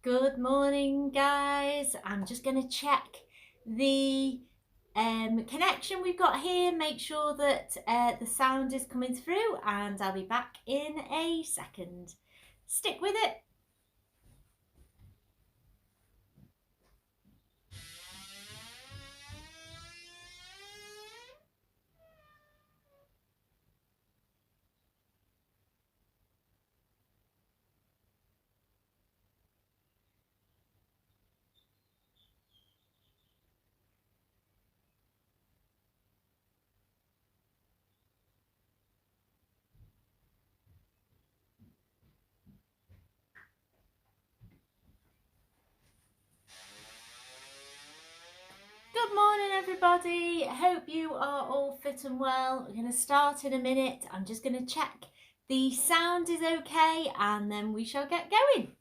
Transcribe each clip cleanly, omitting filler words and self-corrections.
Good morning, guys. I'm just going to check the connection we've got here, make sure that the sound is coming through, and I'll be back in a second. Stick with it. Good morning, everybody. Hope you are all fit and well. We're going to start in a minute. I'm just going to check the sound is okay, and then we shall get going.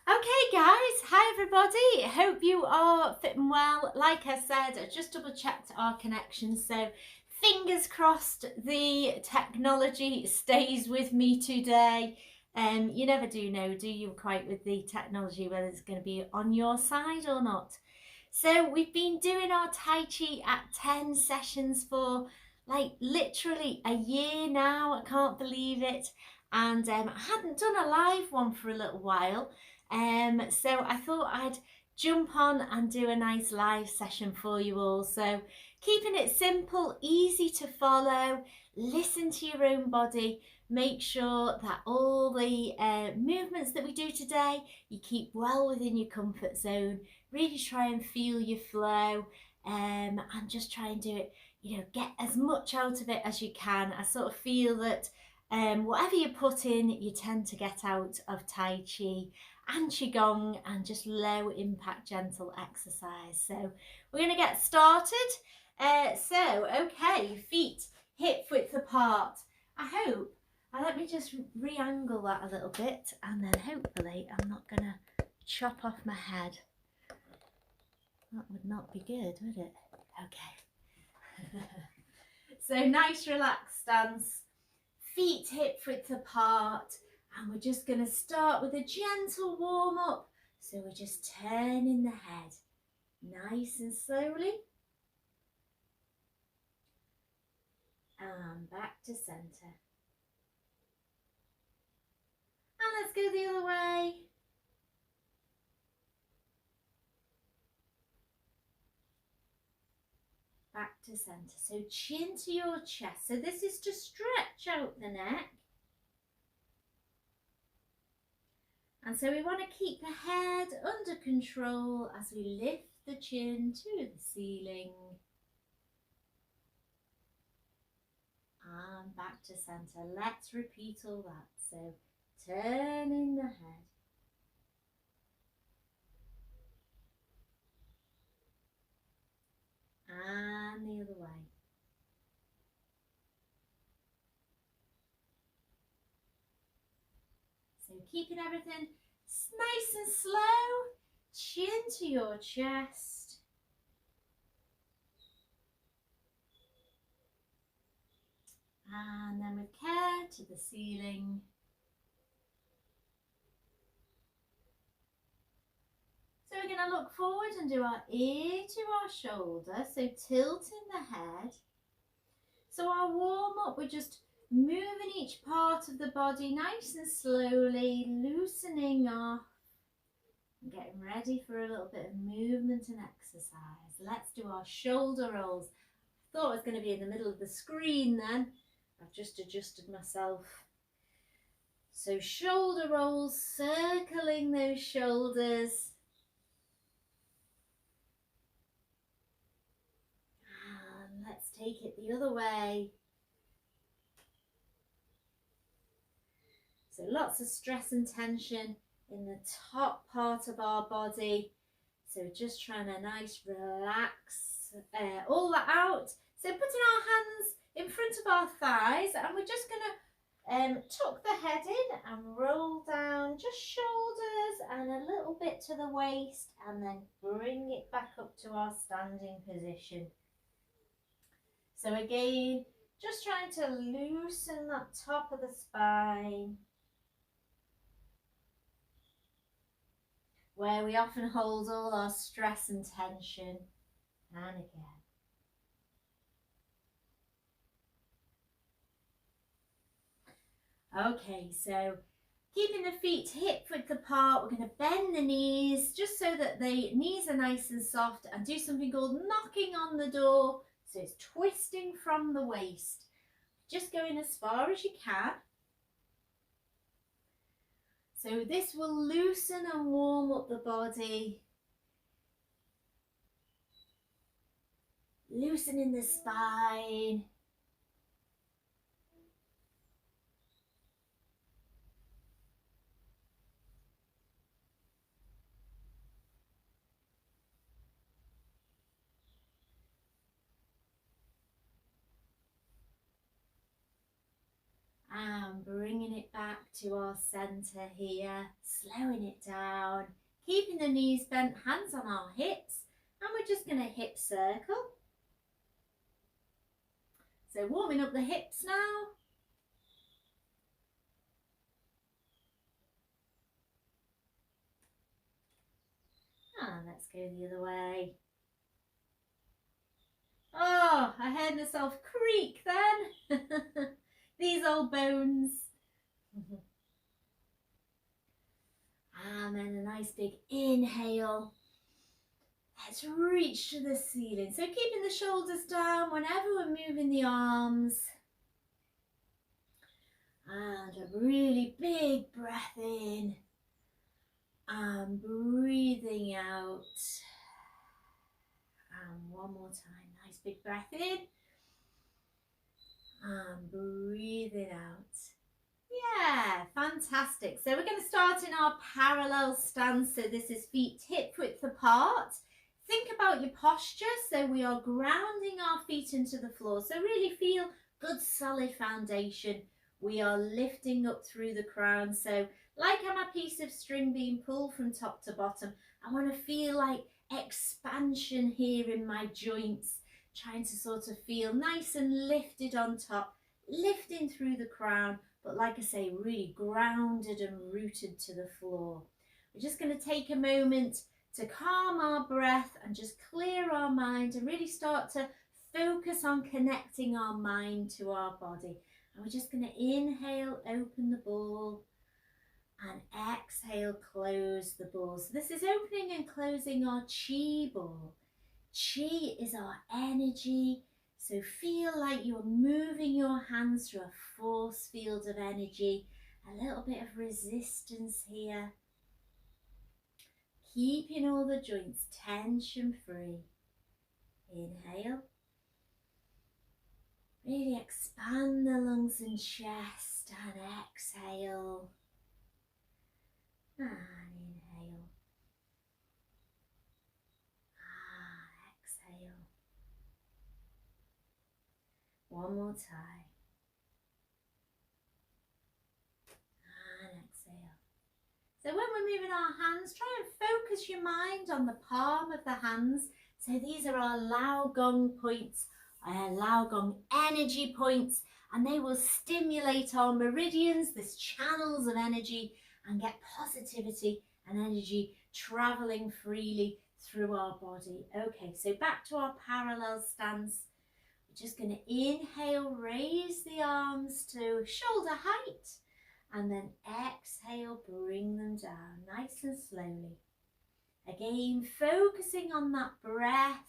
Okay, guys, hi everybody. Hope you are fit and well. Like I said, I just double checked our connection, so fingers crossed the technology stays with me today. You never do know, do you, quite with the technology, whether it's going to be on your side or not. So we've been doing our Tai Chi at 10 sessions for like literally a year now. I can't believe it. And I hadn't done a live one for a little while. So I thought I'd jump on and do a nice live session for you all. So keeping it simple, easy to follow, listen to your own body, make sure that all the movements that we do today, you keep well within your comfort zone, really try and feel your flow, and just try and do it, get as much out of it as you can. I sort of feel that whatever you put in, you tend to get out of Tai Chi and QiGong, and just low impact gentle exercise. So we're going to get started. Okay, feet hip width apart. I hope, let me just re-angle that a little bit, and then hopefully I'm not going to chop off my head. That would not be good, would it? Okay. So nice relaxed stance, feet hip width apart. And we're just going to start with a gentle warm up. So we're just turning the head nice and slowly. And back to centre. And let's go the other way. Back to centre. So chin to your chest. So this is to stretch out the neck. And so we want to keep the head under control as we lift the chin to the ceiling. And back to centre. Let's repeat all that. So turning the head. And the other way. So keeping everything nice and slow, chin to your chest. And then with care to the ceiling. So we're going to look forward and do our ear to our shoulder, so tilting the head. So our warm up, we're just moving each part of the body nice and slowly, loosening off, and getting ready for a little bit of movement and exercise. Let's do our shoulder rolls. Thought I was going to be in the middle of the screen then. I've just adjusted myself. So shoulder rolls, circling those shoulders. And let's take it the other way. So lots of stress and tension in the top part of our body. So just trying to nice relax all that out. So putting our hands in front of our thighs, and we're just going to tuck the head in and roll down just shoulders and a little bit to the waist, and then bring it back up to our standing position. So again, just trying to loosen that top of the spine, where we often hold all our stress and tension. And again. Okay, so keeping the feet hip width apart, we're going to bend the knees just so that the knees are nice and soft, and do something called knocking on the door. So it's twisting from the waist. Just going as far as you can. So this will loosen and warm up the body. Loosening the spine. And bringing it back to our centre here, slowing it down, keeping the knees bent, hands on our hips, and we're just going to hip circle. So warming up the hips now. And let's go the other way. Oh, I heard myself creak then. These old bones. And then a nice big inhale. Let's reach to the ceiling. So keeping the shoulders down whenever we're moving the arms. And a really big breath in. And breathing out. And one more time. Nice big breath in. And breathing out. Yeah, fantastic. So we're going to start in our parallel stance. So this is feet hip width apart. Think about your posture. So we are grounding our feet into the floor. So really feel good solid foundation. We are lifting up through the crown. So like I'm a piece of string being pulled from top to bottom, I want to feel like expansion here in my joints. Trying to sort of feel nice and lifted on top, lifting through the crown, but like I say, really grounded and rooted to the floor. We're just going to take a moment to calm our breath and just clear our mind and really start to focus on connecting our mind to our body. And we're just going to inhale, open the ball, and exhale, close the ball. So this is opening and closing our chi ball. Chi is our energy, so feel like you're moving your hands through a force field of energy, a little bit of resistance here. Keeping all the joints tension free. Inhale. Really expand the lungs and chest, and exhale. And inhale. One more time. And exhale. So when we're moving our hands, try and focus your mind on the palm of the hands. So these are our Lao Gong points, Lao Gong energy points, and they will stimulate our meridians, this channels of energy, and get positivity and energy traveling freely through our body. Okay, so back to our parallel stance. Just going to inhale, raise the arms to shoulder height, and then exhale, bring them down nice and slowly. Again, focusing on that breath.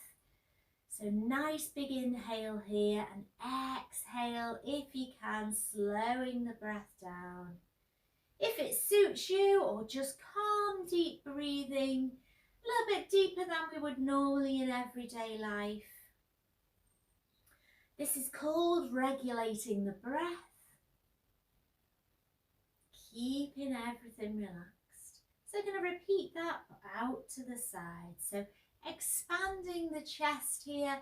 So nice big inhale here, and exhale if you can, slowing the breath down. If it suits you, or just calm, deep breathing, a little bit deeper than we would normally in everyday life. This is called regulating the breath. keeping everything relaxed. So we're going to repeat that out to the side. So expanding the chest here,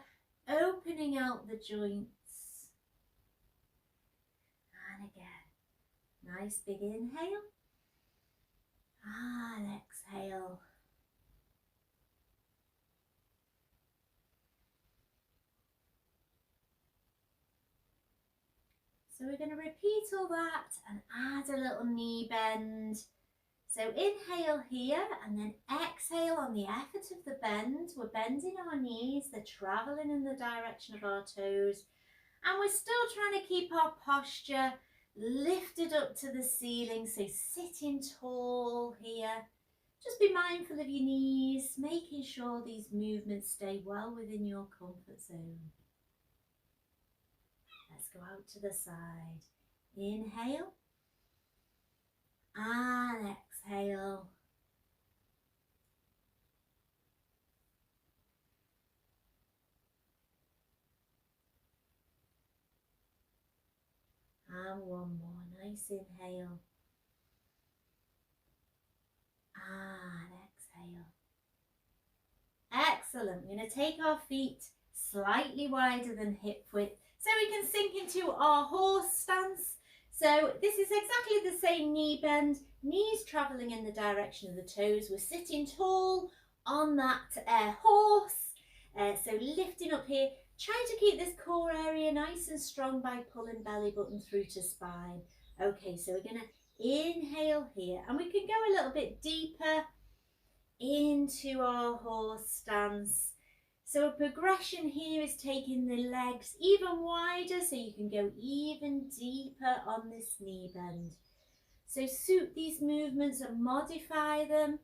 opening out the joints. And again, nice big inhale. And exhale. So we're going to repeat all that and add a little knee bend. So inhale here and then exhale on the effort of the bend. We're bending our knees, they're travelling in the direction of our toes. And we're still trying to keep our posture lifted up to the ceiling. So sitting tall here. Just be mindful of your knees, making sure these movements stay well within your comfort zone. Let's go out to the side. Inhale and exhale. And one more. Nice inhale. And exhale. Excellent. We're going to take our feet slightly wider than hip width so we can sink into our horse stance. So this is exactly the same knee bend, knees travelling in the direction of the toes. We're sitting tall on that horse. So lifting up here, trying to keep this core area nice and strong by pulling belly button through to spine. Okay, so we're going to inhale here and we can go a little bit deeper into our horse stance. So a progression here is taking the legs even wider so you can go even deeper on this knee bend. So suit these movements and modify them.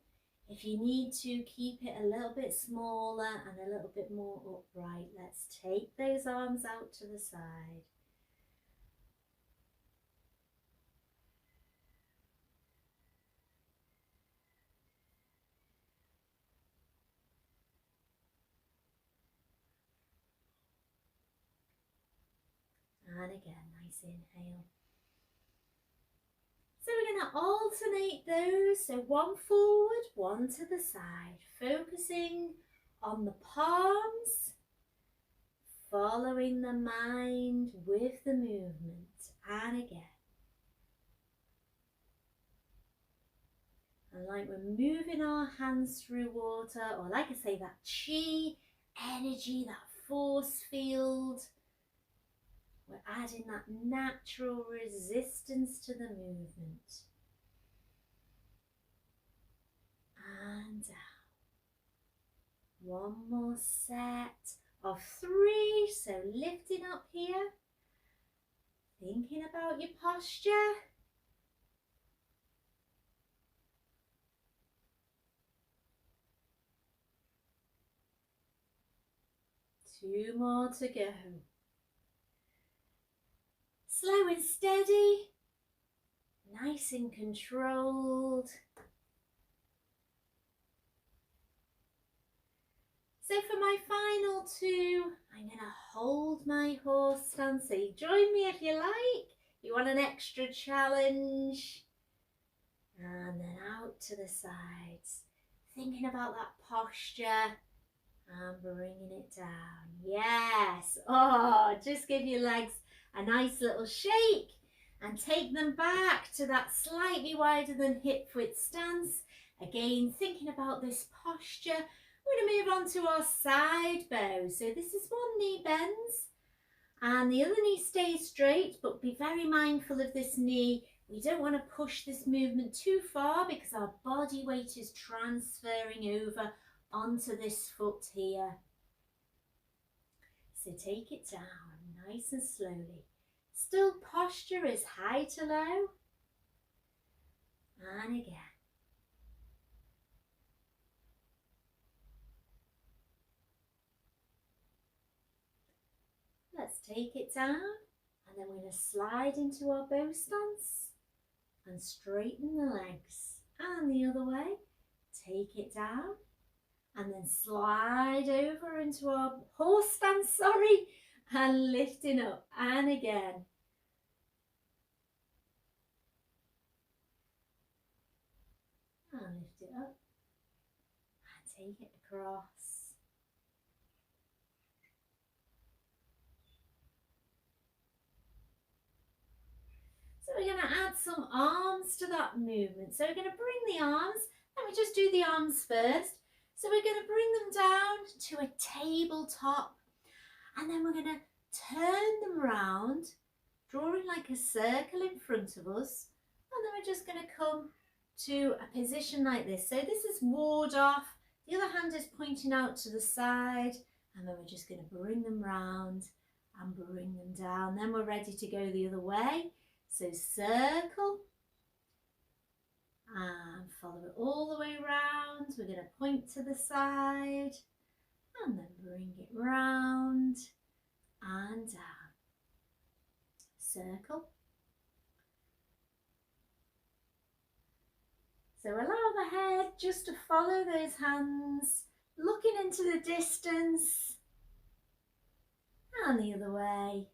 If you need to, keep it a little bit smaller and a little bit more upright. Let's take those arms out to the side. And again, nice inhale. So we're going to alternate those. So one forward, one to the side, focusing on the palms, following the mind with the movement. And again. And like we're moving our hands through water, or like I say, that chi energy, that force field. We're adding that natural resistance to the movement. And down. One more set of 3. So lifting up here. Thinking about your posture. Two more to go. Slow and steady, nice and controlled. So for my final 2, I'm going to hold my horse stance. So you join me if you like. You want an extra challenge. And then out to the sides. Thinking about that posture. And bringing it down. Yes. Oh, just give your legs a nice little shake and take them back to that slightly wider than hip width stance. Again, thinking about this posture. We're going to move on to our side bow. So this is one knee bends and the other knee stays straight, but be very mindful of this knee. We don't want to push this movement too far because our body weight is transferring over onto this foot here. So take it down nice and slowly. Still posture is high to low. And again. Let's take it down and then we're going to slide into our bow stance and straighten the legs. And the other way, take it down and then slide over into our horse stance, and lifting up. And again. and lift it up and take it across. So we're going to add some arms to that movement. So we're going to bring the arms, let me just do the arms first. So we're going to bring them down to a tabletop, and then we're going to turn them round, drawing like a circle in front of us, and then we're just going to come to a position like this. So this is ward off, the other hand is pointing out to the side, and then we're just going to bring them round and bring them down. Then we're ready to go the other way. So circle and follow it all the way round. We're going to point to the side and then bring it round and down. Circle. So allow the head just to follow those hands, looking into the distance, and the other way.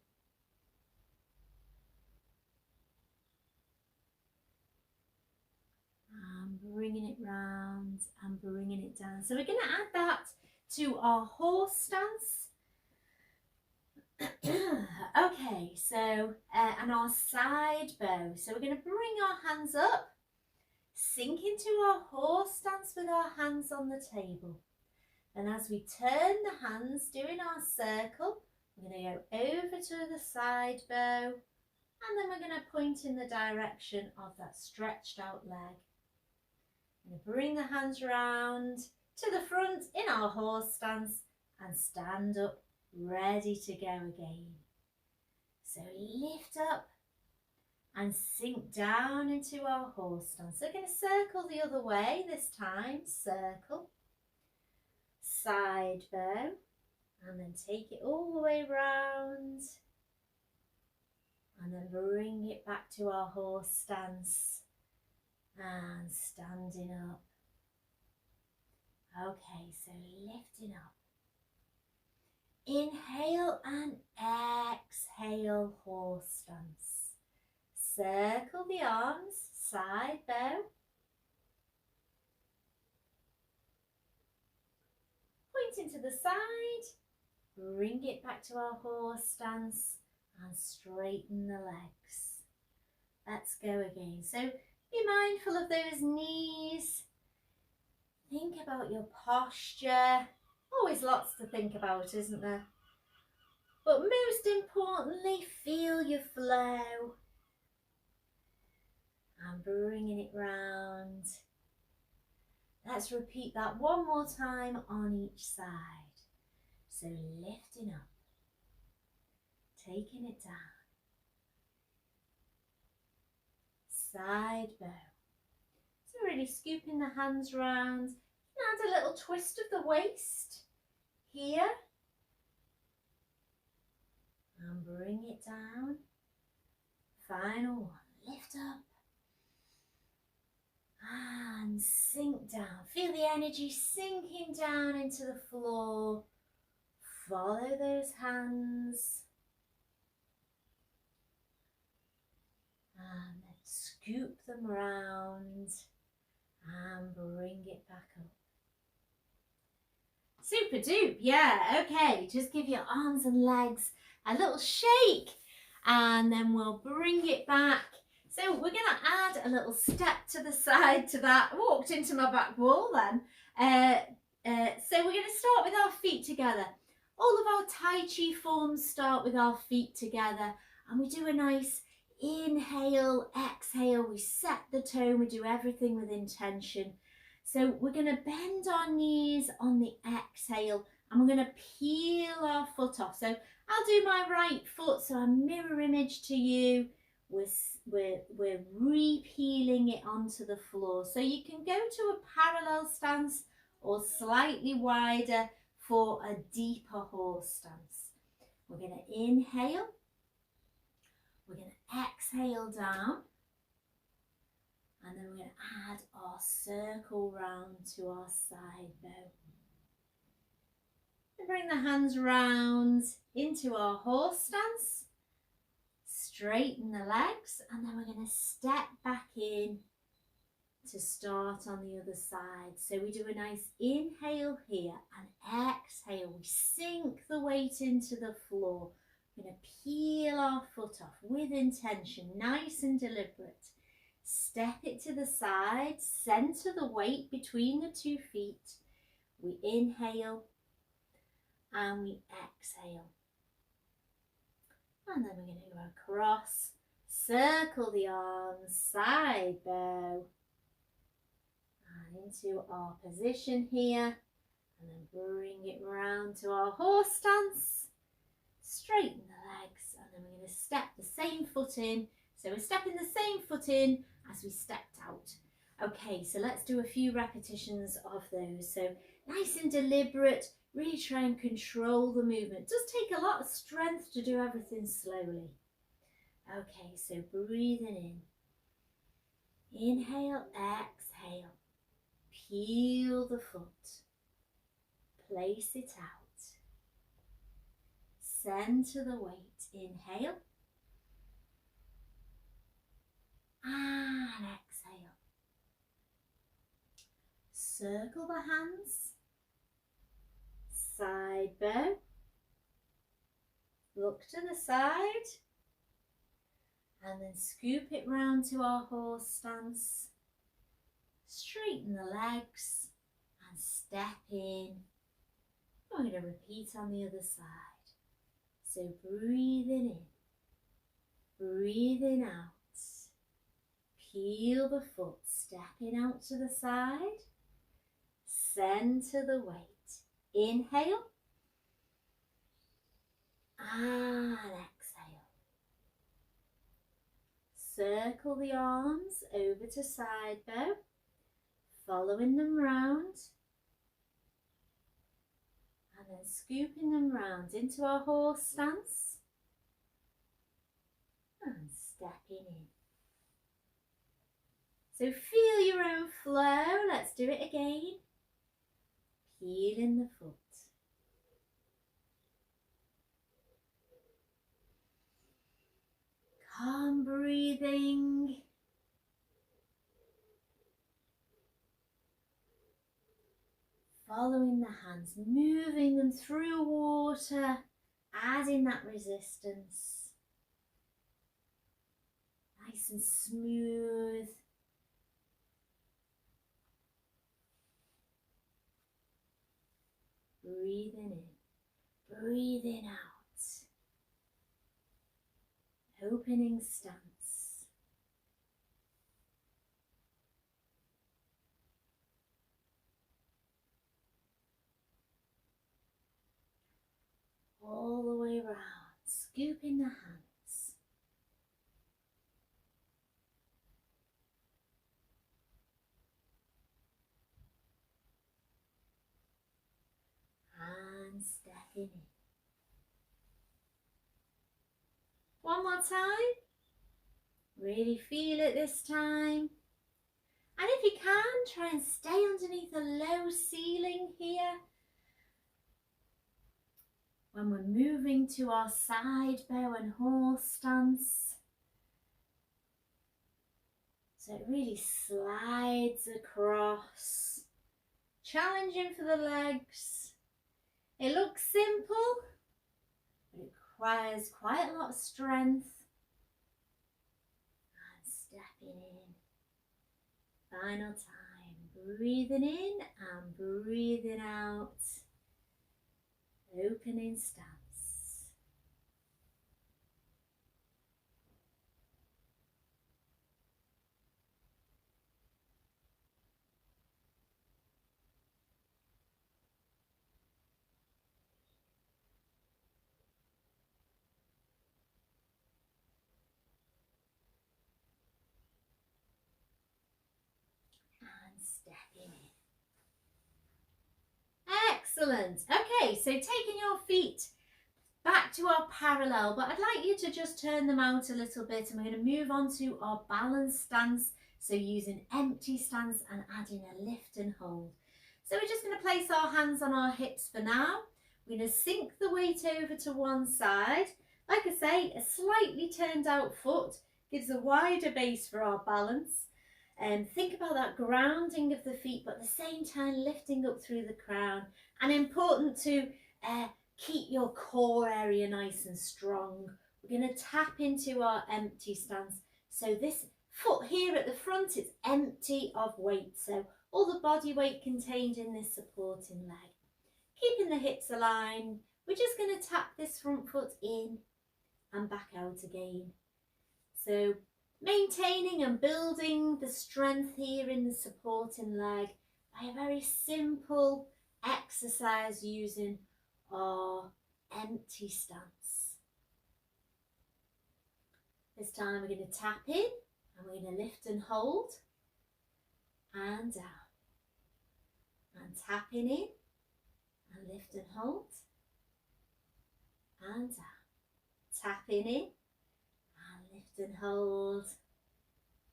And bringing it round and bringing it down. So we're going to add that to our horse stance. Okay, so and our side bow. So we're going to bring our hands up, sink into our horse stance with our hands on the table. And as we turn the hands, doing our circle, we're going to go over to the side bow, and then we're going to point in the direction of that stretched out leg. We're going to bring the hands round to the front in our horse stance and stand up, ready to go again. So lift up and sink down into our horse stance. So we're going to circle the other way this time. Circle, side bow, and then take it all the way round, and then bring it back to our horse stance and standing up. Okay, so lifting up. Inhale and exhale, horse stance. Circle the arms, side bow. Pointing to the side, bring it back to our horse stance and straighten the legs. Let's go again. So be mindful of those knees. Think about your posture. Always lots to think about, isn't there? But most importantly, feel your flow. And bringing it round. Let's repeat that one more time on each side. So lifting up, taking it down. Side bow. So really scooping the hands round. And add a little twist of the waist here. And bring it down. Final one. Lift up. And sink down. Feel the energy sinking down into the floor. Follow those hands. And then scoop them round and bring it back up. Super dupe, yeah, okay. Just give your arms and legs a little shake and then we'll bring it back. So we're going to add a little step to the side to that. I walked into my back wall then. So we're going to start with our feet together. All of our Tai Chi forms start with our feet together, and we do a nice inhale, exhale. We set the tone, we do everything with intention. So we're going to bend our knees on the exhale, and we're going to peel our foot off. So I'll do my right foot, so a mirror image to you. We're re-peeling it onto the floor. So you can go to a parallel stance or slightly wider for a deeper horse stance. We're going to inhale. We're going to exhale down. And then we're going to add our circle round to our side bow. And bring the hands round into our horse stance. Straighten the legs, and then we're going to step back in to start on the other side. So we do a nice inhale here and exhale. We sink the weight into the floor. We're going to peel our foot off with intention, nice and deliberate. Step it to the side, center the weight between the 2 feet. We inhale and we exhale. And then we're going to go across, circle the arms, side bow, and into our position here. And then bring it round to our horse stance. Straighten the legs, and then we're going to step the same foot in. So we're stepping the same foot in as we stepped out. Okay, so let's do a few repetitions of those. So nice and deliberate, really try and control the movement. It does take a lot of strength to do everything slowly. Okay, so breathing in. Inhale, exhale. Peel the foot. Place it out. Center the weight. Inhale. And exhale. Circle the hands. Side bow. Look to the side. And then scoop it round to our horse stance. Straighten the legs and step in. We're going to repeat on the other side. So breathing in, breathing out. Peel the foot, stepping out to the side. Center the weight. Inhale. And exhale. Circle the arms over to side bow. Following them round. And then scooping them round into our horse stance. And stepping in. So feel your own flow. Let's do it again. Peeling the foot. Calm breathing. Following the hands, moving them through water, adding that resistance. Nice and smooth. Breathing in, breathing out. Opening stance. All the way around, scooping the hands. And stepping in. One more time. Really feel it this time. And if you can, try and stay underneath a low ceiling here. When we're moving to our side bow and horse stance. So it really slides across. Challenging for the legs. It looks simple, but it requires quite a lot of strength. And stepping in. Final time. Breathing in and breathing out. Opening stance. And stepping in. Excellent. Okay, so taking your feet back to our parallel, but I'd like you to just turn them out a little bit, and we're going to move on to our balance stance. So using empty stance and adding a lift and hold. So we're just going to place our hands on our hips for now. We're going to sink the weight over to one side. Like I say, a slightly turned out foot gives a wider base for our balance. think about that grounding of the feet, but at the same time lifting up through the crown. And important to keep your core area nice and strong. We're going to tap into our empty stance. So this foot here at the front is empty of weight. So all the body weight contained in this supporting leg. Keeping the hips aligned, we're just going to tap this front foot in and back out again. So maintaining and building the strength here in the supporting leg by a very simple exercise using our empty stance. This time we're going to tap in and we're going to lift and hold and down. And tapping in and lift and hold and down. Tapping in and lift and hold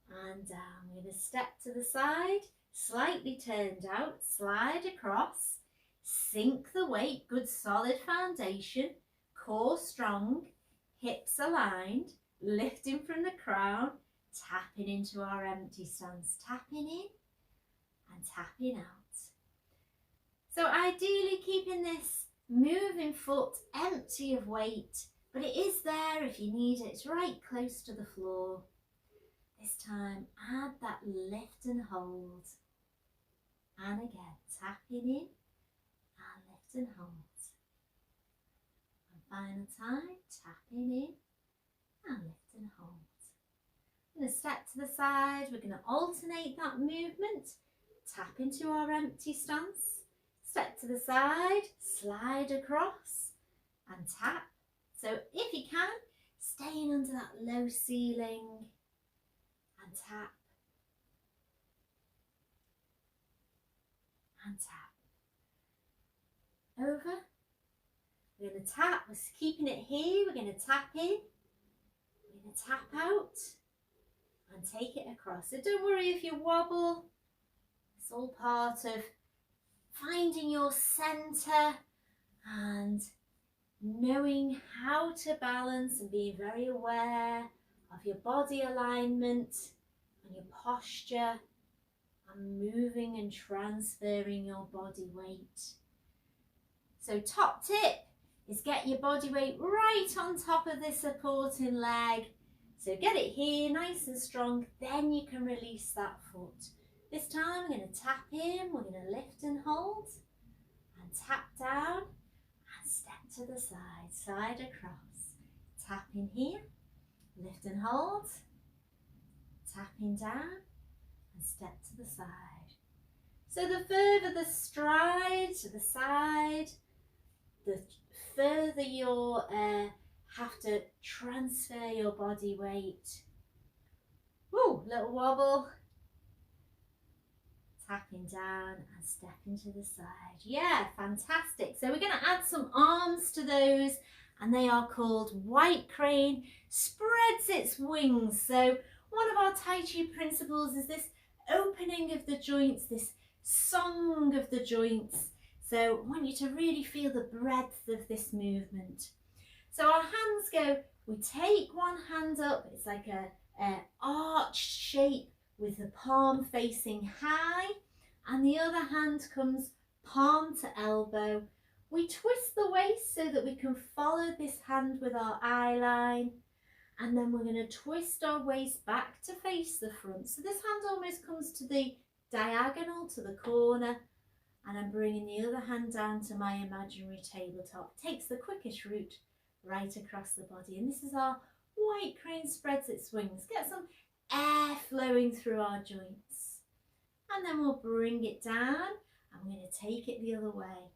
and down. We're going to step to the side, slightly turned out, slide across, sink the weight, good solid foundation, core strong, hips aligned, lifting from the crown, tapping into our empty stance, tapping in and tapping out. So ideally keeping this moving foot empty of weight, but it is there if you need it. It's right close to the floor. This time add that lift and hold. And again, tapping in and lift and hold. And final time, tapping in and lift and hold. We're going to step to the side. We're going to alternate that movement. Tap into our empty stance. Step to the side, slide across and tap. So if you can, staying under that low ceiling and tap and tap. Over. We're going to tap, we're keeping it here, we're going to tap in, we're going to tap out and take it across. So don't worry if you wobble, it's all part of finding your centre and knowing how to balance and being very aware of your body alignment and your posture and moving and transferring your body weight. So top tip is get your body weight right on top of this supporting leg. So get it here nice and strong, then you can release that foot. This time we're going to tap in, we're going to lift and hold and tap down and step to the side, slide across. Tap in here, lift and hold, tapping down and step to the side. So the further the stride to the side, the further you'll have to transfer your body weight. Woo, little wobble. Tapping down and stepping to the side. Yeah, fantastic. So we're going to add some arms to those, and they are called white crane spreads its wings. So one of our Tai Chi principles is this opening of the joints, this song of the joints. So I want you to really feel the breadth of this movement. So our hands go, we take one hand up, it's like a arched shape with the palm facing high, and the other hand comes palm to elbow. We twist the waist so that we can follow this hand with our eye line, and then we're going to twist our waist back to face the front. So this hand almost comes to the diagonal, to the corner, and I'm bringing the other hand down to my imaginary tabletop. Takes the quickest route right across the body, and this is our white crane spreads its wings. Get some air flowing through our joints, and then we'll bring it down and we're going to take it the other way.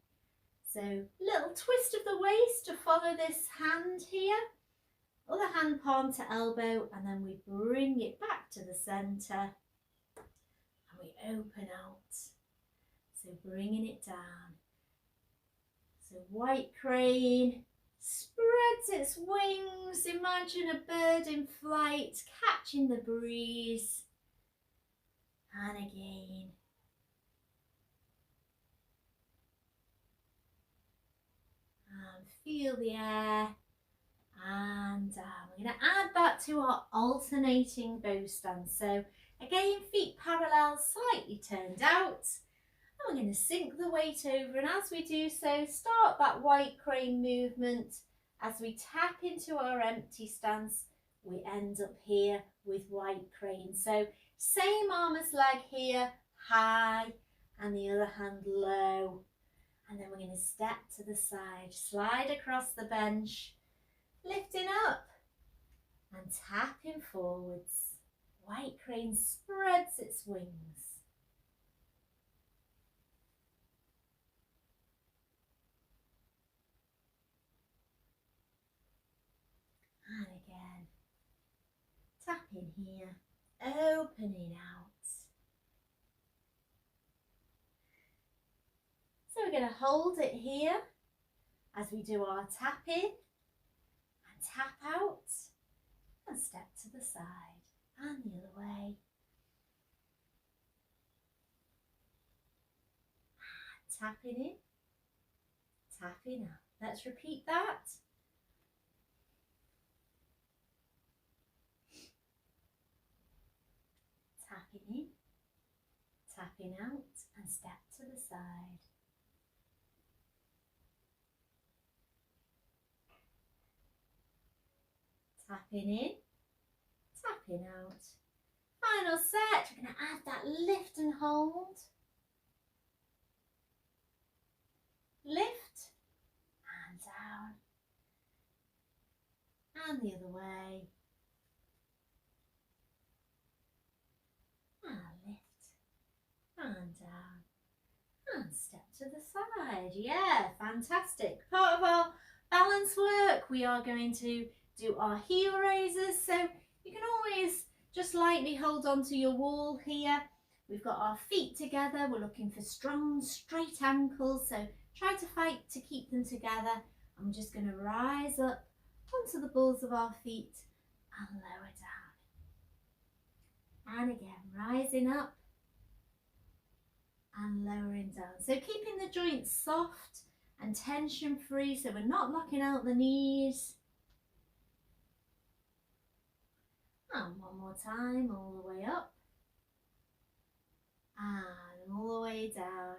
So little twist of the waist to follow this hand here, other hand palm to elbow, and then we bring it back to the centre and we open out. So bringing it down. So white crane spreads its wings. Imagine a bird in flight catching the breeze. And again. And feel the air. And we're going to add that to our alternating bow stance. So Again, feet parallel, slightly turned out. And we're going to sink the weight over, and as we do so, start that white crane movement. As we tap into our empty stance, we end up here with white crane. So same arm as leg here, high, and the other hand low. And then we're going to step to the side, slide across the bench, lifting up and tapping forwards. White crane spreads its wings. And again, tapping here, opening out. So we're going to hold it here as we do our tap in and tap out and step to the side and the other way. And tapping in, tapping out. Let's repeat that. Tapping in, tapping out and step to the side. Tapping in, tapping out. Final set, we're going to add that lift and hold. Lift and down. And the other way. And lift and down. And step to the side. Yeah, fantastic. Part of our balance work, we are going to do our heel raises. So you can always just lightly hold on to your wall here. We've got our feet together. We're looking for strong, straight ankles. So try to fight to keep them together. I'm just going to rise up onto the balls of our feet and lower down. And again, rising up and lowering down. So keeping the joints soft and tension free, so we're not locking out the knees. And one more time, all the way up and all the way down.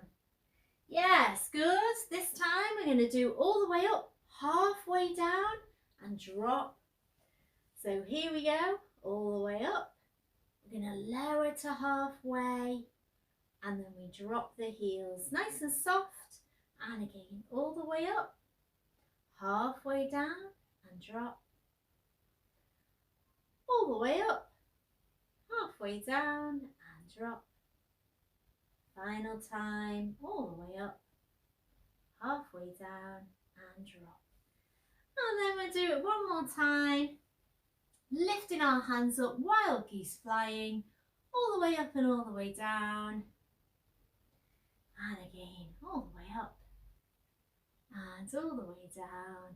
Yes, good. This time we're going to do all the way up, halfway down and drop. So here we go, all the way up. We're going to lower to halfway and then we drop the heels nice and soft. And again, all the way up, halfway down and drop. All the way up, halfway down and drop. Final time, all the way up, halfway down and drop. And then we'll do it one more time, lifting our hands up, wild geese flying, all the way up and all the way down. And again, all the way up and all the way down,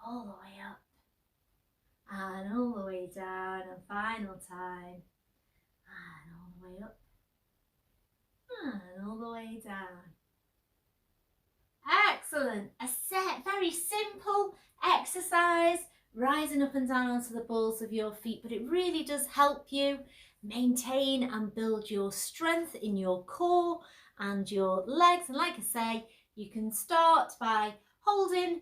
all the way up and all the way down, and final time, and all the way up and all the way down. Excellent. A set, very simple exercise, rising up and down onto the balls of your feet, but it really does help you maintain and build your strength in your core and your legs. And like I say, you can start by holding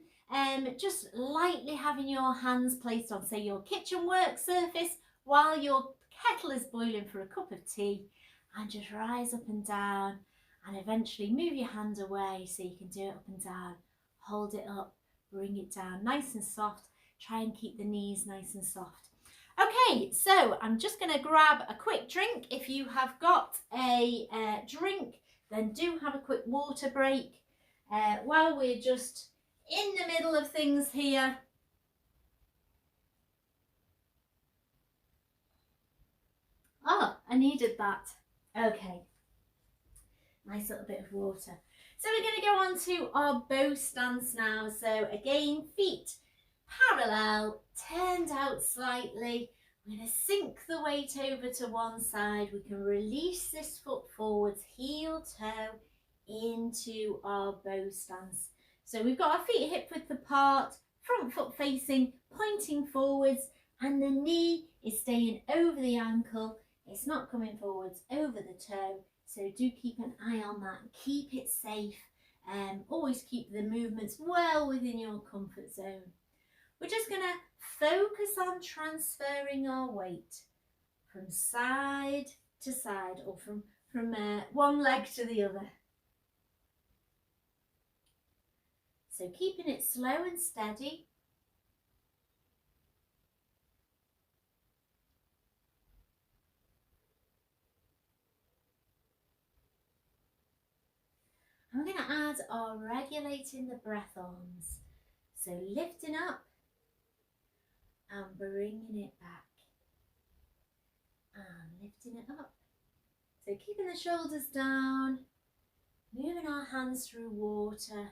just lightly having your hands placed on, say, your kitchen work surface while your kettle is boiling for a cup of tea, and just rise up and down and eventually move your hand away so you can do it up and down. Hold it up, bring it down, nice and soft. Try and keep the knees nice and soft. Okay, so I'm just going to grab a quick drink. If you have got a drink, then do have a quick water break while we're just in the middle of things here. Oh, I needed that. Okay, nice little bit of water. So we're going to go on to our bow stance now. So again, feet parallel, turned out slightly. We're going to sink the weight over to one side. We can release this foot forwards, heel toe into our bow stance. So we've got our feet hip width apart, front foot facing, pointing forwards, And the knee is staying over the ankle. It's not coming forwards over the toe. So do keep an eye on that. Keep it safe. Always keep the movements well within your comfort zone. We're just going to focus on transferring our weight from side to side, or from one leg to the other. So keeping it slow and steady. I'm going to add our regulating the breath arms. So lifting up and bringing it back. And lifting it up. So keeping the shoulders down, moving our hands through water.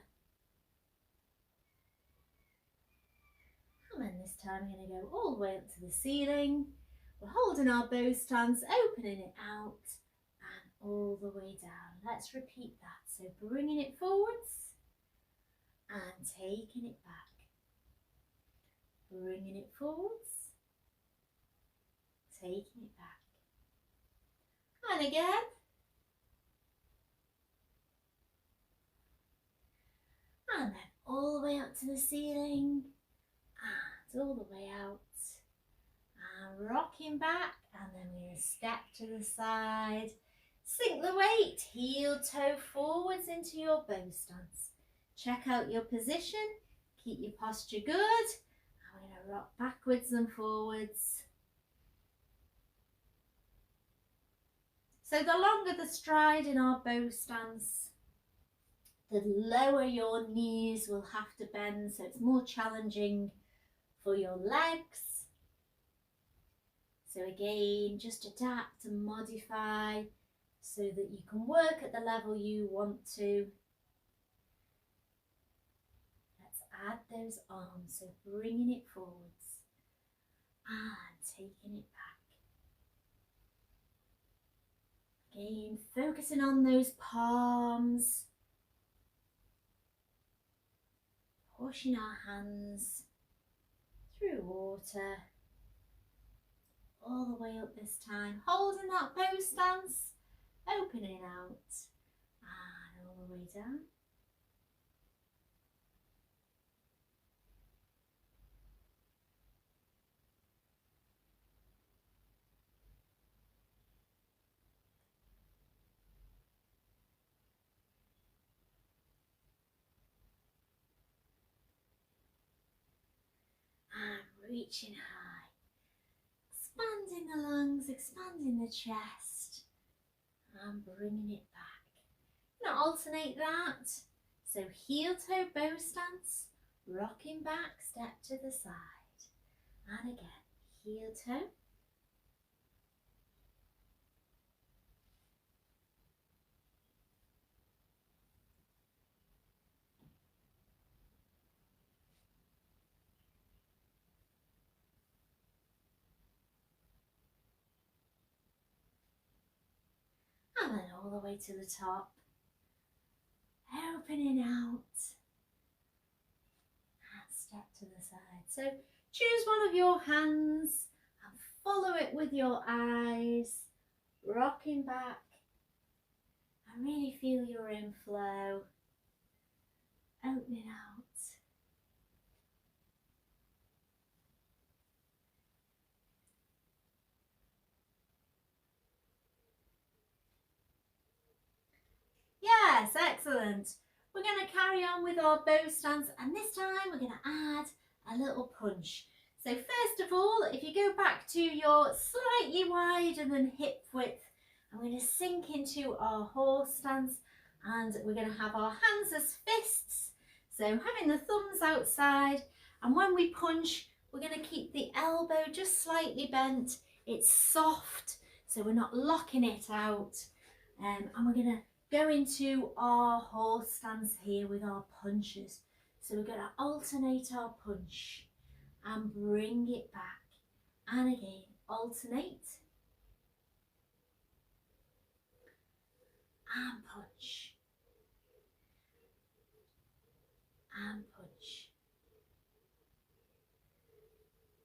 And then this time we're going to go all the way up to the ceiling. We're holding our bow stance, opening it out and all the way down. Let's repeat that. So bringing it forwards and taking it back. Bringing it forwards, taking it back. And again. And then all the way up to the ceiling and all the way out. And rocking back, and then we're going to step to the side. Sink the weight, heel toe forwards into your bow stance. Check out your position, keep your posture good. And we're going to rock backwards and forwards. So the longer the stride in our bow stance, the lower your knees will have to bend, so it's more challenging for your legs. So again, just adapt and modify so that you can work at the level you want to. Let's add those arms, so bringing it forwards and taking it back. Again, focusing on those palms, pushing our hands through water, all the way up this time, holding that bow stance, opening out, and all the way down. And reaching high, expanding the lungs, expanding the chest, and bringing it back. Now alternate that. So heel toe bow stance, rocking back, step to the side. And again, heel toe. And then all the way to the top, opening out, and step to the side. So choose one of your hands and follow it with your eyes, rocking back, and really feel your inflow, opening out. Yes, excellent. We're going to carry on with our bow stance, and this time we're going to add a little punch. So first of all, if you go back to your slightly wider than hip width, I'm going to sink into our horse stance, and we're going to have our hands as fists. So having the thumbs outside, and when we punch, we're going to keep the elbow just slightly bent. It's soft, so we're not locking it out. And we're going to go into our horse stance here with our punches. So we're going to alternate our punch and bring it back. And again, alternate. And punch. And punch.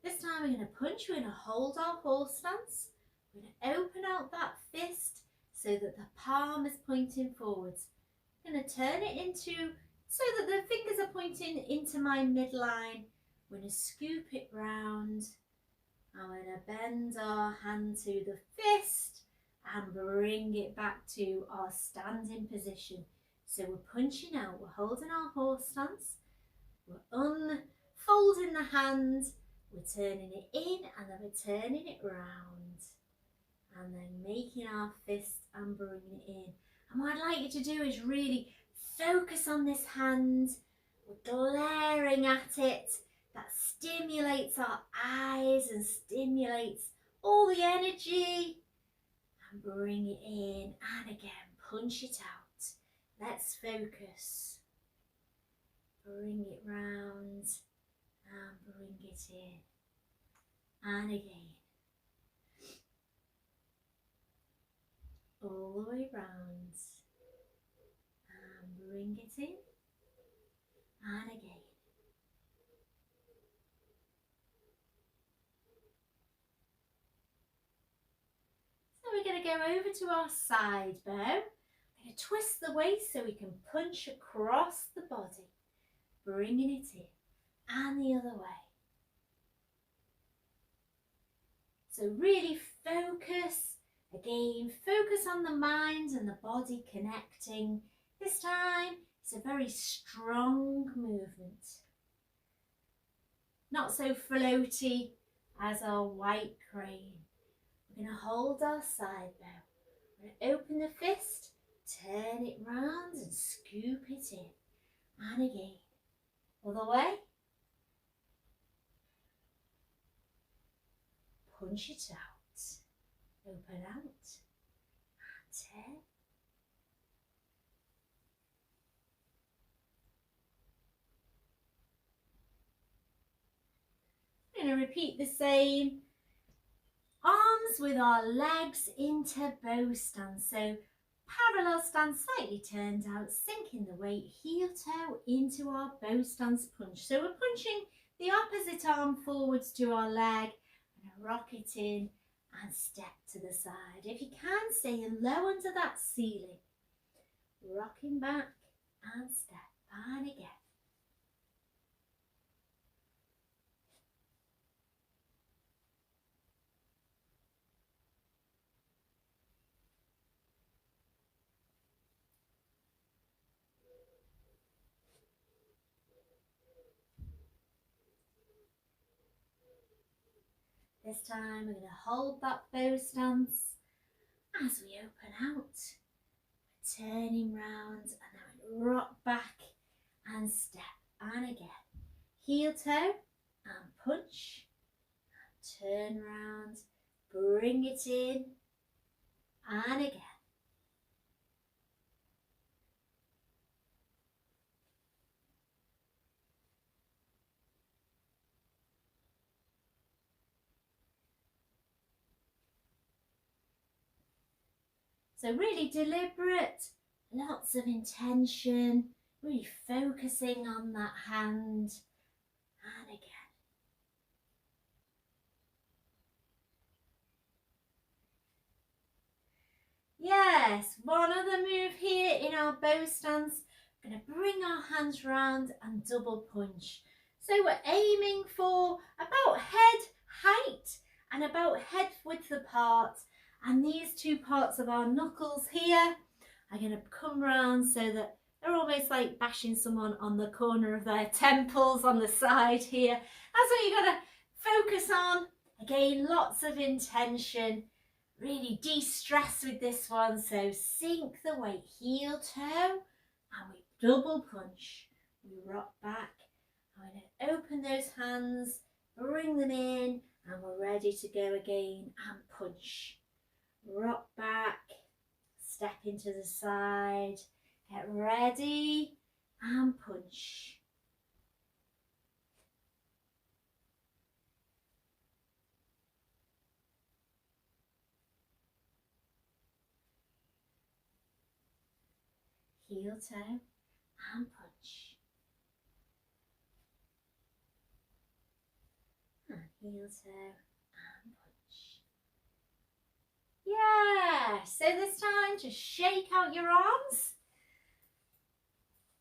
This time time we're going to punch. We're going to hold our horse stance. We're going to open out that fist so that the palm is pointing forwards. I'm going to turn it into, so that the fingers are pointing into my midline. We're going to scoop it round. I'm going to bend our hand to the fist and bring it back to our standing position. So we're punching out, we're holding our horse stance, we're unfolding the hand, we're turning it in and then we're turning it round. And then making our fist and bringing it in. And what I'd like you to do is really focus on this hand. We're glaring at it. That stimulates our eyes and stimulates all the energy. And bring it in and again, punch it out. Let's focus. Bring it round and bring it in. And again. All the way round and bring it in and again. So we're going to go over to our side bow. We're going to twist the waist so we can punch across the body, bringing it in and the other way. So really focus. Again, focus on the mind and the body connecting. This time, it's a very strong movement. Not so floaty as our white crane. We're going to hold our side bow. We're going to open the fist, turn it round and scoop it in. And again, other way. Punch it out. Open out and turn. We're going to repeat the same. Arms with our legs into bow stance. So parallel stance, slightly turned out, sinking the weight, heel toe into our bow stance punch. So we're punching the opposite arm forwards to our leg and rock it in. And step to the side. If you can, staying low under that ceiling. Rocking back and step. And again. This time we're going to hold that bow stance as we open out. We're turning round and then rock back and step. And again. Heel toe and punch. And turn round. Bring it in. And again. So really deliberate, lots of intention, really focusing on that hand and again. Yes, one other move here in our bow stance. We're going to bring our hands round and double punch. So we're aiming for about head height and about head width apart. And these two parts of our knuckles here are going to come round so that they're almost like bashing someone on the corner of their temples on the side here. That's what you've got to focus on. Again, lots of intention. Really de-stress with this one. So sink the weight, heel toe, and we double punch. We rock back. I'm going to open those hands, bring them in, and we're ready to go again and punch. Rock back, step into the side, get ready and punch. Heel toe and punch. And heel toe and punch. Yeah, so this time just shake out your arms.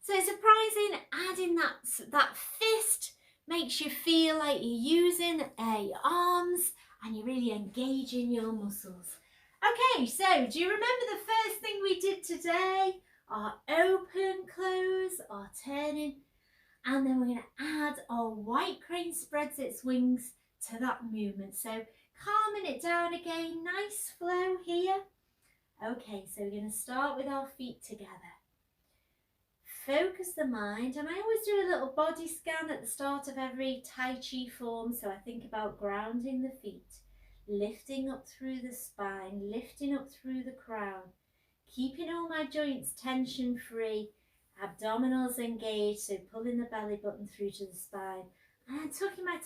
So surprising, adding that fist makes you feel like you're using your arms and you're really engaging your muscles. Okay, so do you remember the first thing we did today? Our open, close, our turning, and then we're going to add our white crane spreads its wings to that movement. So calming it down again, nice flow here. Okay, so we're going to start with our feet together. Focus the mind, and I always do a little body scan at the start of every Tai Chi form, so I think about grounding the feet, lifting up through the spine, lifting up through the crown, keeping all my joints tension free, abdominals engaged, so pulling the belly button through to the spine, and tucking my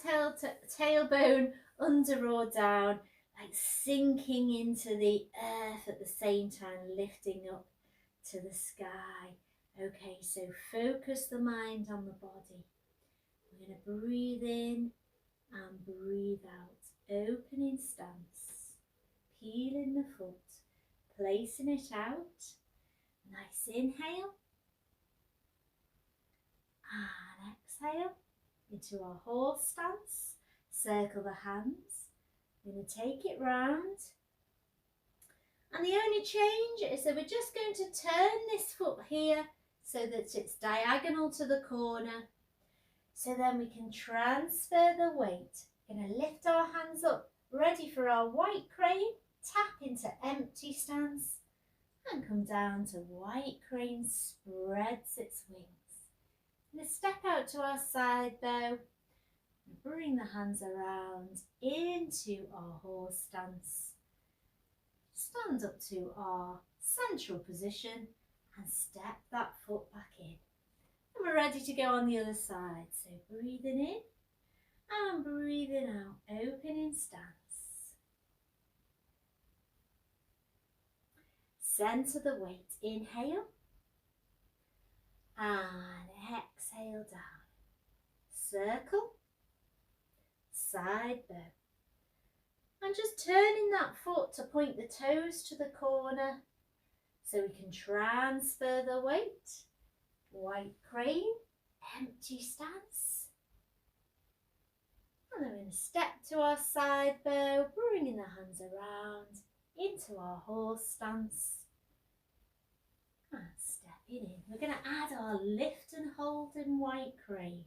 tailbone under or down, like sinking into the earth at the same time, lifting up to the sky. Okay, so focus the mind on the body. We're going to breathe in and breathe out. Opening stance, peeling the foot, placing it out. Nice inhale. And exhale into our horse stance. Circle the hands. We're going to take it round. And the only change is that we're just going to turn this foot here so that it's diagonal to the corner. So then we can transfer the weight. We're going to lift our hands up, ready for our white crane. Tap into empty stance and come down to white crane spreads its wings. And step out to our side bow. And bring the hands around into our horse stance. Stand up to our central position and step that foot back in. And we're ready to go on the other side. So breathing in and breathing out, opening stance. Center the weight, inhale and exhale down. Circle, side bow. And just turning that foot to point the toes to the corner so we can transfer the weight. White crane, empty stance. And then we're going to step to our side bow, bringing the hands around into our horse stance. And stepping in. We're going to add our lift and hold in white crane.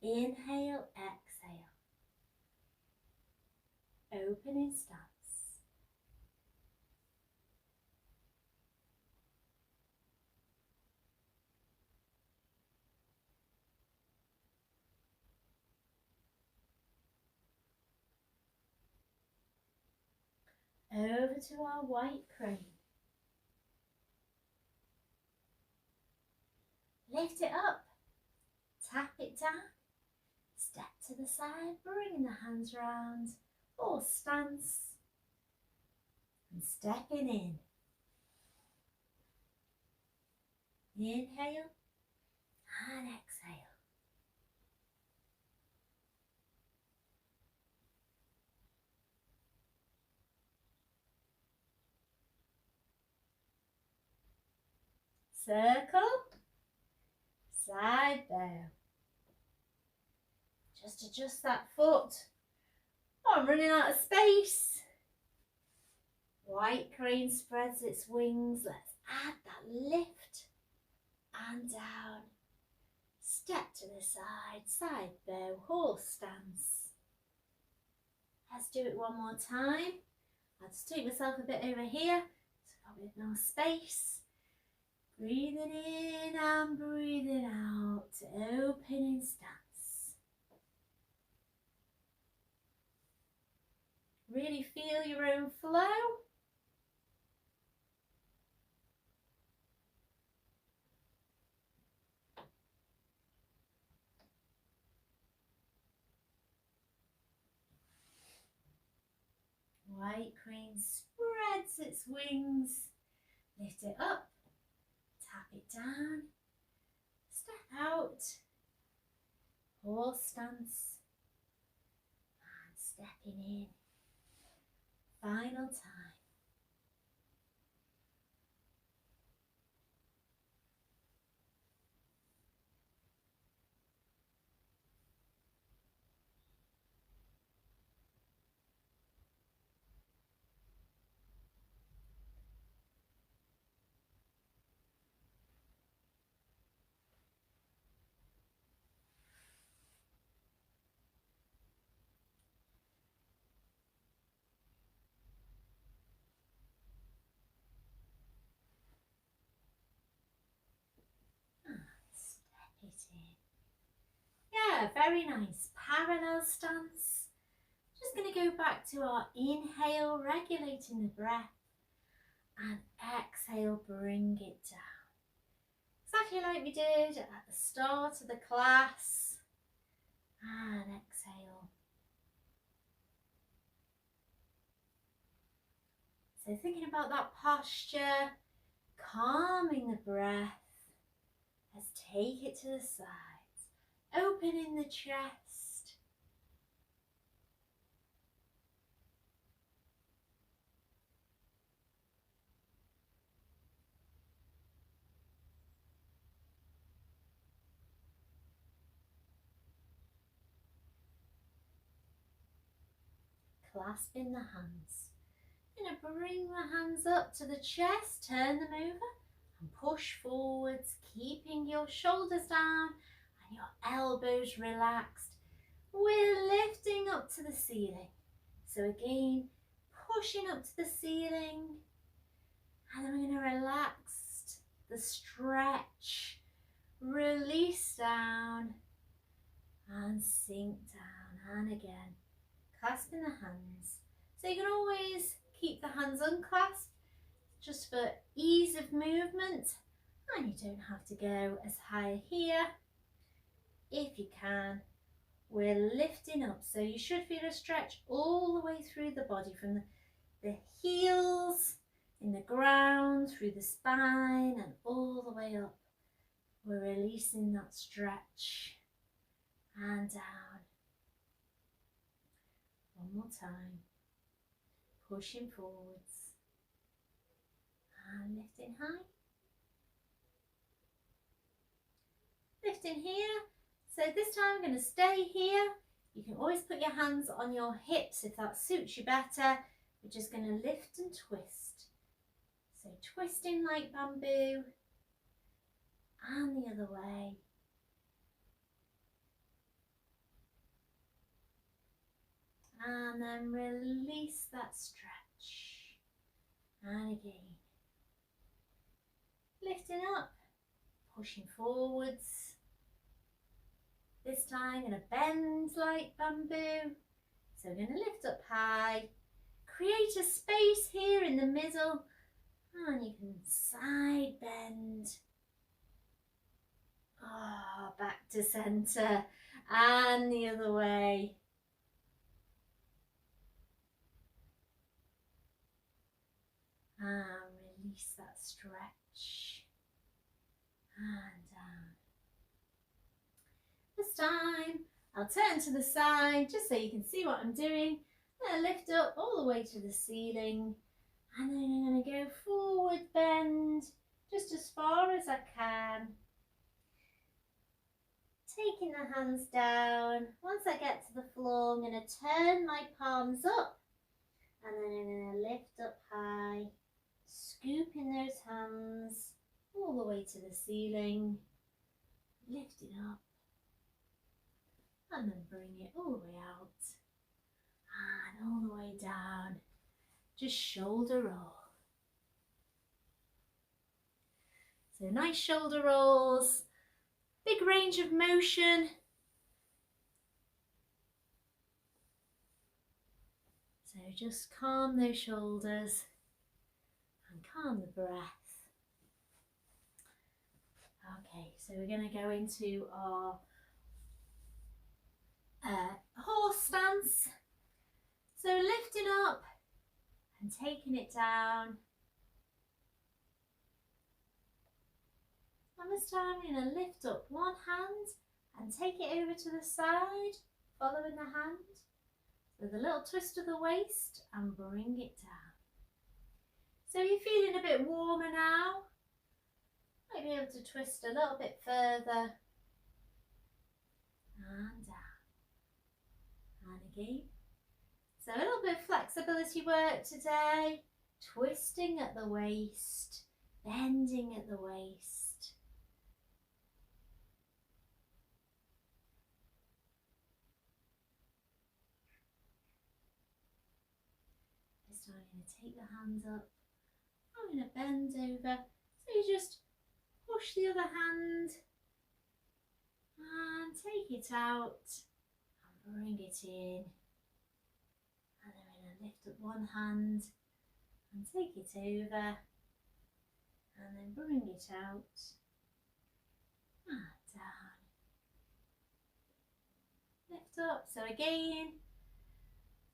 Inhale, exhale. Opening stance. Over to our white crane. Lift it up, tap it down, step to the side, bringing the hands round, horse stance, and stepping in. Inhale and exhale. Circle, side bow. Just adjust that foot. Oh, I'm running out of space. White crane spreads its wings. Let's add that lift and down. Step to the side, side bow, horse stance. Let's do it one more time. I'll just take myself a bit over here so I've got a bit more space. Breathing in and breathing out, opening stance. Really feel your own flow. White crane spreads its wings, lift it up. Tap it down, step out, horse stance, stepping in. Final time. Step it in. Yeah, very nice. Parallel stance. Just going to go back to our inhale, regulating the breath, and exhale, bring it down. Exactly like we did at the start of the class. And exhale. So thinking about that posture, calming the breath. Let's take it to the sides, opening the chest. Clasping the hands. Going to bring the hands up to the chest, turn them over and push forwards, keeping your shoulders down and your elbows relaxed. We're lifting up to the ceiling. So again, pushing up to the ceiling, and then we're going to relax the stretch, release down and sink down, and again, clasping the hands. So you can always keep the hands unclasped just for ease of movement, and you don't have to go as high here. If you can, we're lifting up, so you should feel a stretch all the way through the body, from the heels in the ground, through the spine and all the way up. We're releasing that stretch and down. One more time. Pushing forwards and lifting high. Lifting here. So this time I'm going to stay here. You can always put your hands on your hips if that suits you better. We're just going to lift and twist. So twisting like bamboo and the other way. And then release that stretch. And again. Lifting up, pushing forwards. This time I'm going to bend like bamboo. So we're going to lift up high. Create a space here in the middle. And you can side bend. Back to centre. And the other way. And release that stretch. And down. This time I'll turn to the side just so you can see what I'm doing. I'm going to lift up all the way to the ceiling, and then I'm going to go forward bend just as far as I can. Taking the hands down. Once I get to the floor, I'm going to turn my palms up, and then I'm going to lift up high, scooping those hands all the way to the ceiling, lifting up, and then bring it all the way out and all the way down. Just shoulder roll. So nice shoulder rolls, big range of motion. So just calm those shoulders and calm the breath. Okay, so we're going to go into our horse stance. So lifting up and taking it down. And this time I'm going to lift up one hand and take it over to the side, following the hand. with a little twist of the waist and bring it down. So you're feeling a bit warmer now. Might be able to twist a little bit further and down and again. So a little bit of flexibility work today, twisting at the waist, bending at the waist. This time I'm going to take the hands up, I'm going to bend over, so you just push the other hand and take it out and bring it in. And then we're going to lift up one hand and take it over and then bring it out and down. Lift up. So again,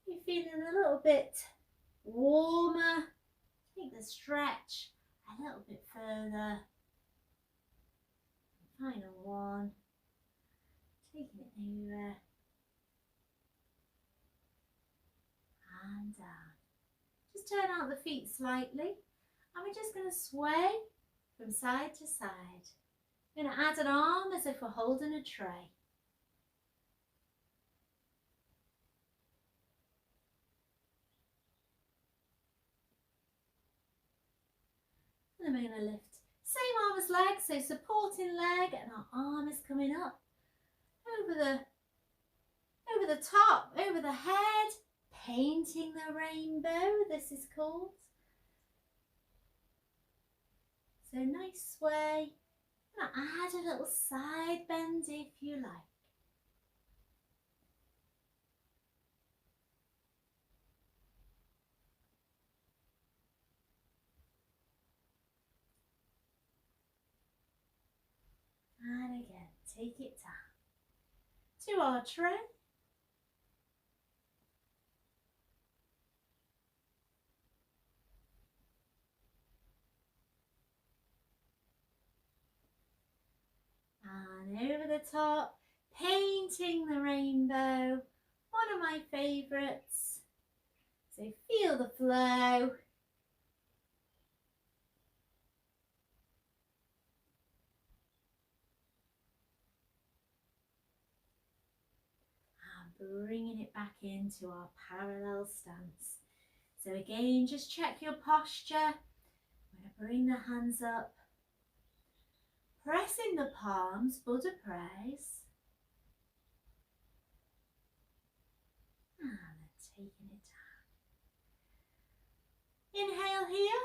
you're feeling a little bit warmer. Take the stretch a little bit further. Final one. Taking it over and down. Just turn out the feet slightly and we're just going to sway from side to side. We're going to add an arm as if we're holding a tray. And then we're going to lift. Same arm as leg, so supporting leg, and our arm is coming up over the top, over the head, painting the rainbow, this is called. So nice sway. I'm going to add a little side bend if you like. And again, take it down to our tray. And over the top, painting the rainbow, one of my favourites. So feel the flow. Bringing it back into our parallel stance. So again, just check your posture. I'm going to bring the hands up, pressing the palms, Buddha press, and then taking it down. Inhale here,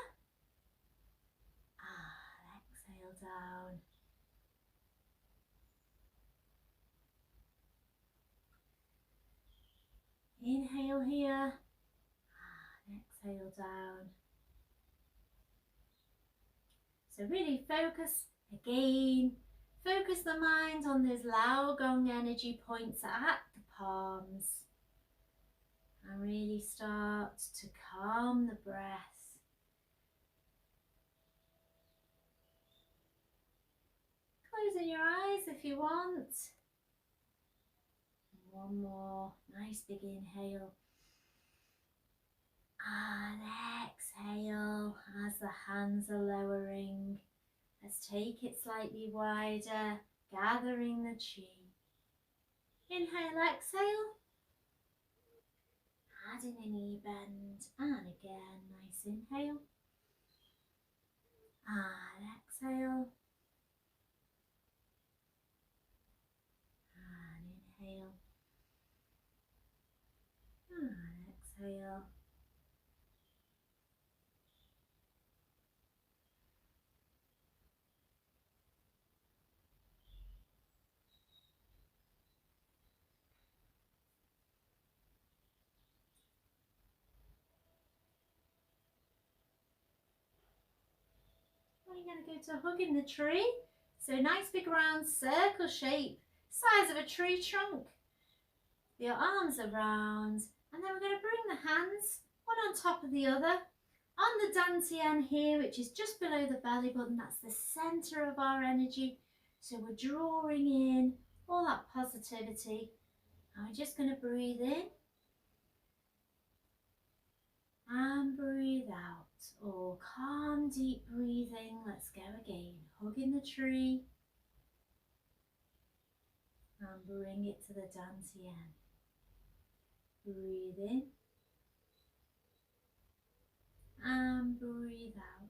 and exhale down. Inhale here, and exhale down. So really focus again, focus the mind on those Lao Gong energy points at the palms. And really start to calm the breath. Closing your eyes if you want. One more nice big inhale and exhale as the hands are lowering. Let's take it slightly wider, gathering the chi. Inhale, exhale, adding a knee bend, and again, nice inhale and exhale and inhale. And exhale. We're going to go to hugging the tree. So nice big round circle shape, size of a tree trunk. Your arms are round. And then we're going to bring the hands, one on top of the other, on the dantian here, which is just below the belly button. That's the centre of our energy. So we're drawing in all that positivity. And we're just going to breathe in or calm, deep breathing. Let's go again. Hugging the tree and bring it to the dantian. Breathe in and breathe out.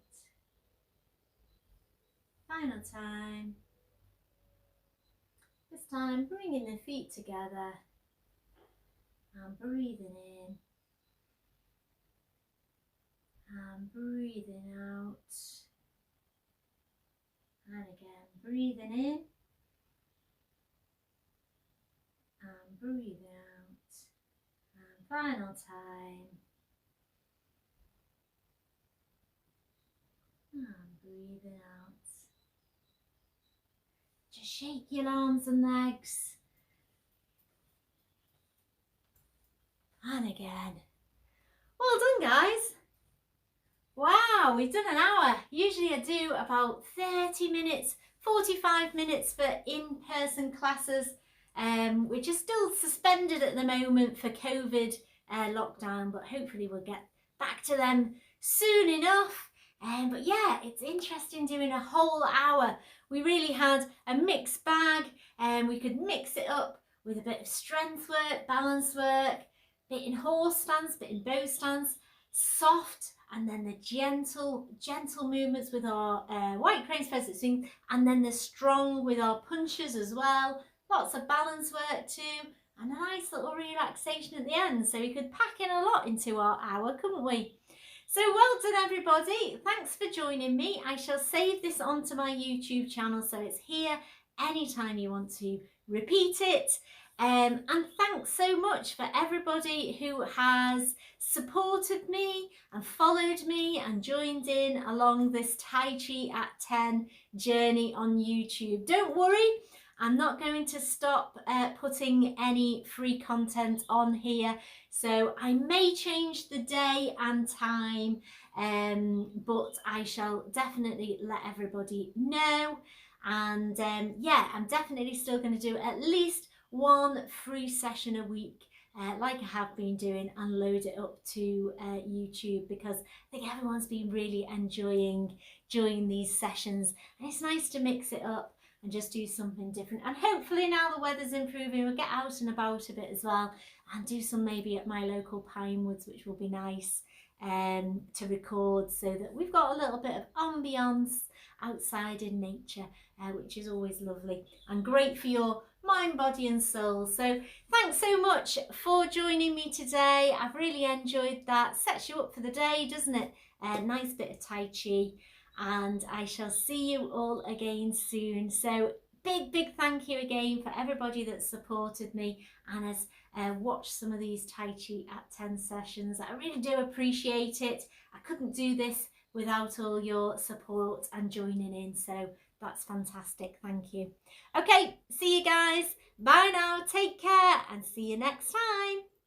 Final time. This time bringing the feet together and breathing in and breathing out. And again, breathing in and breathing out. And final time. And breathing out. Just shake your arms and legs. And again. Well done, guys. Wow, we've done an hour. Usually I do about 30 minutes, 45 minutes for in-person classes, which are still suspended at the moment for COVID lockdown, but hopefully we'll get back to them soon enough. But yeah, it's interesting doing a whole hour. We really had a mixed bag, and we could mix it up with a bit of strength work, balance work, bit in horse stance, bit in bow stance, soft, and then the gentle movements with our white crane pheasant swing, and then the strong with our punches as well. Lots of balance work too, and a nice little relaxation at the end. So we could pack in a lot into our hour, couldn't we? So well done, everybody. Thanks for joining me. I shall save this onto my YouTube channel, so it's here anytime you want to repeat it. And thanks so much for everybody who has supported me and followed me and joined in along this Tai Chi at 10 journey on YouTube. Don't worry, I'm not going to stop putting any free content on here. So I may change the day and time, but I shall definitely let everybody know. And yeah, I'm definitely still going to do at least one free session a week, like I have been doing, and load it up to YouTube, because I think everyone's been really enjoying these sessions, and it's nice to mix it up and just do something different. And hopefully now the weather's improving, we'll get out and about a bit as well, and do some maybe at my local pine woods, which will be nice to record, so that we've got a little bit of ambience outside in nature, which is always lovely and great for your mind, body and soul. So thanks so much for joining me today. I've really enjoyed that. Sets you up for the day, doesn't it? Nice bit of Tai Chi, and I shall see you all again soon. So big thank you again for everybody that supported me and has watched some of these Tai Chi at 10 sessions. I really do appreciate it. I couldn't do this without all your support and joining in, so that's fantastic. Thank you. Okay, see you guys. Bye now. Take care and see you next time.